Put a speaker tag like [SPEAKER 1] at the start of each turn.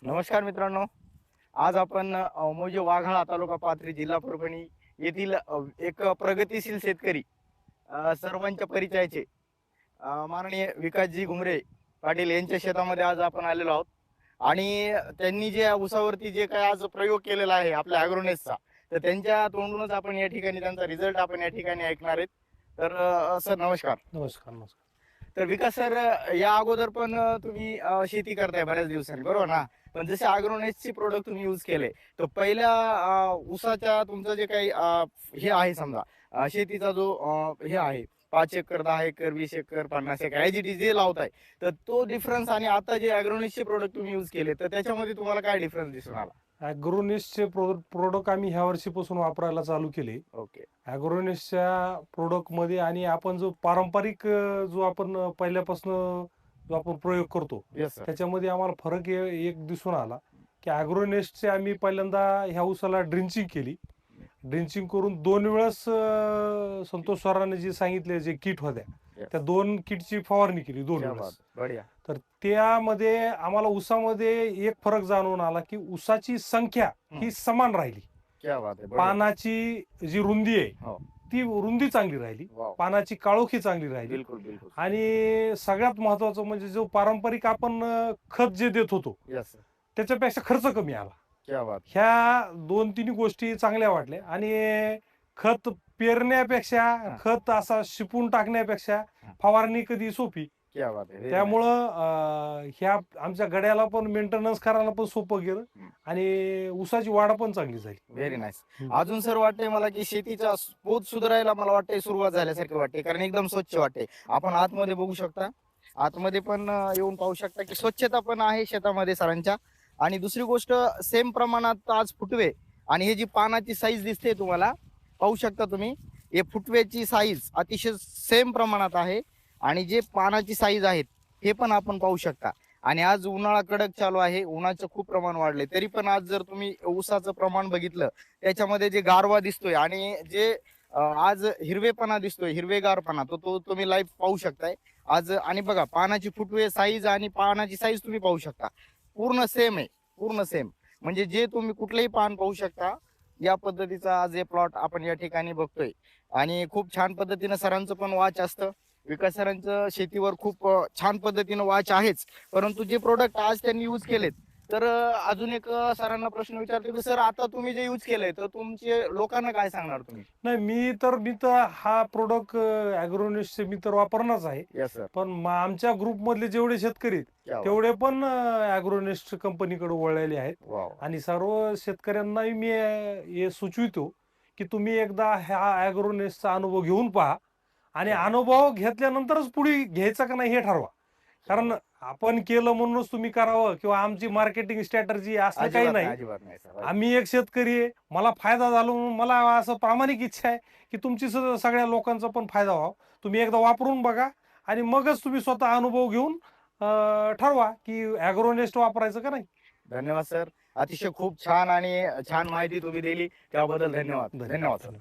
[SPEAKER 1] नमस्कार मित्रांनो. आज आपण मौजे वाघाळा तालुका पाथरी जिल्हा परभणी येथील एक प्रगतीशील शेतकरी सर्वांच्या परिचयाचे माननीय विकासजी घुमरे पाटील यांच्या शेतामध्ये आज आपण आलेलो आहोत. आणि त्यांनी जे ऊसावरती जे काय आज प्रयोग केलेला आहे आपल्या ॲग्रोनेसचा, तर त्यांच्या तोंडूनच आपण या ठिकाणी त्यांचा रिझल्ट आपण या ठिकाणी ऐकणार आहेत. तर सर नमस्कार.
[SPEAKER 2] नमस्कार नमस्कार.
[SPEAKER 1] तर विकास सर, या अगोदर पण तुम्ही शेती करताय बऱ्याच दिवसांनी, बरोबर ना? पण जसे अग्रोनेटचे प्रोडक्ट तुम्ही यूज केले, तर पहिल्या ऊसाच्या तुमचं जे काही हे आहे समजा, शेतीचा जो हे आहे 5 acre 10 acre 20 acre 50 acre as it is जे लावताय, तर तो डिफरन्स आणि आता जे अग्रोनेटचे प्रोडक्ट तुम्ही यूज केले, तर त्याच्यामध्ये तुम्हाला काय डिफरन्स दिसून आला?
[SPEAKER 2] ॲग्रोनेसचे प्रोडक्ट आम्ही ह्या वर्षीपासून वापरायला चालू केले.
[SPEAKER 1] ओके.
[SPEAKER 2] ॲग्रोनेसच्या प्रोडक्टमध्ये आणि आपण जो पारंपरिक जो आपण पहिल्यापासून जो आपण प्रयोग करतो
[SPEAKER 1] येस सर.
[SPEAKER 2] त्याच्यामध्ये आम्हाला फरक एक दिसून आला की ॲग्रोनेसचे आम्ही पहिल्यांदा ह्या ऊसाला ड्रिंचिंग केली. ड्रिंचिंग करून 2 वेळेस संतोष सरांनी जे सांगितले जे किट होत्या त्या 2 किटची फवारणी केली 2 वेळेस.
[SPEAKER 1] बढिया.
[SPEAKER 2] तर त्यामध्ये आम्हाला ऊसामध्ये एक फरक जाणवून आला की ऊसाची संख्या ही समान राहिली.
[SPEAKER 1] क्या बात आहे.
[SPEAKER 2] पानाची जी रुंदी आहे
[SPEAKER 1] हो.
[SPEAKER 2] ती रुंदी चांगली राहिली,
[SPEAKER 1] वाव.
[SPEAKER 2] पानाची काळोखी चांगली राहिली.
[SPEAKER 1] बिलकुल बिलकुल.
[SPEAKER 2] आणि सगळ्यात महत्वाचं म्हणजे जो पारंपरिक आपण खत जे देत होतो
[SPEAKER 1] येस सर.
[SPEAKER 2] त्याच्यापेक्षा खर्च कमी आला.
[SPEAKER 1] क्या बात.
[SPEAKER 2] ह्या 2-3 गोष्टी चांगल्या वाटल्या. आणि खत पेरण्यापेक्षा खत असा शिपून टाकण्यापेक्षा फवारणी कधी सोपी.
[SPEAKER 1] क्या बात आहे.
[SPEAKER 2] त्यामुळं ह्या आमच्या गड्याला पण मेंटेनन्स करायला पण सोपं गेलं आणि ऊसाची वाढ पण चांगली झाली.
[SPEAKER 1] Very nice. अजून सर वाटतंय मला की शेतीचा पोत सुधारायला मला वाटतंय सुरुवात झाल्यासारखी वाटते, कारण एकदम स्वच्छ वाटते. आपण आतमध्ये बघू शकता, आतमध्ये पण येऊन पाहू शकता की स्वच्छता पण आहे शेतामध्ये सरांच्या. आणि दुसरी गोष्ट, सेम प्रमाणात आज फुटवे आणि हे जी पानाची साईज दिसते तुम्हाला, पाहू शकता तुम्ही, हे फुटव्याची साईज अतिशय सेम प्रमाणात आहे. आणि जे पानाची साईज आहेत हे पण आपण पाहू शकता. आणि आज उन्हाळा कडक चालू आहे, उन्हाचं खूप प्रमाण वाढलंय, तरी पण आज जर तुम्ही ऊसाचं प्रमाण बघितलं त्याच्यामध्ये जे गारवा दिसतोय आणि जे आज हिरवेपणा दिसतोय, हिरवेगारपणा, तो तुम्ही लाईव्ह पाहू शकताय आज. आणि बघा पानाची फुटवे साईज आणि पानाची साईज तुम्ही पाहू शकता, पूर्ण सेम आहे, पूर्ण सेम. म्हणजे जे तुम्ही कुठलंही पान पाहू शकता, या पद्धतीचा आज हे प्लॉट आपण या ठिकाणी बघतोय. आणि खूप छान पद्धतीनं सरांचं पण वाच असतं. विकास सरांचं शेतीवर खूप छान पद्धतीनं वाच आहेच, परंतु जे प्रोडक्ट आज त्यांनी यूज केलेत, तर अजून एक सरांना प्रश्न विचारतो की सर, आता तुम्ही जे यूज केलंय, तर तुमचे लोकांना काय सांगणार तुम्ही?
[SPEAKER 2] नाही, मी तर हा प्रोडक्ट ॲग्रोनेसचे मी तर वापरणारच आहे.
[SPEAKER 1] Yes sir.
[SPEAKER 2] पण आमच्या ग्रुप मधले जेवढे शेतकरी आहेत तेवढे पण ॲग्रोनेस कंपनीकडे वळलेले आहेत.
[SPEAKER 1] वाव.
[SPEAKER 2] आणि सर्व शेतकऱ्यांनाही मी हे सुचवितो की तुम्ही एकदा ह्या ॲग्रोनेसचा अनुभव घेऊन पहा आणि अनुभव घेतल्यानंतरच पुढे घ्यायचा का नाही हे ठरवा. कारण आपण केलं म्हणूनच तुम्ही करावं किंवा आमची मार्केटिंग स्ट्रॅटर्जी असं काही नाही.
[SPEAKER 1] अजिबात नाही सर.
[SPEAKER 2] आम्ही एक शेतकरी आहे, मला फायदा झाला म्हणून मला असं प्रामाणिक इच्छा आहे की तुमची सगळ्या लोकांचा पण फायदा व्हावा. तुम्ही एकदा वापरून बघा आणि मगच तुम्ही स्वतः अनुभव घेऊन ठरवा की ॲग्रोनेस्ट वापरायचं का नाही.
[SPEAKER 1] धन्यवाद सर. अतिशय खूप छान आणि छान माहिती तुम्ही दिली, त्याबद्दल धन्यवाद. धन्यवाद सर.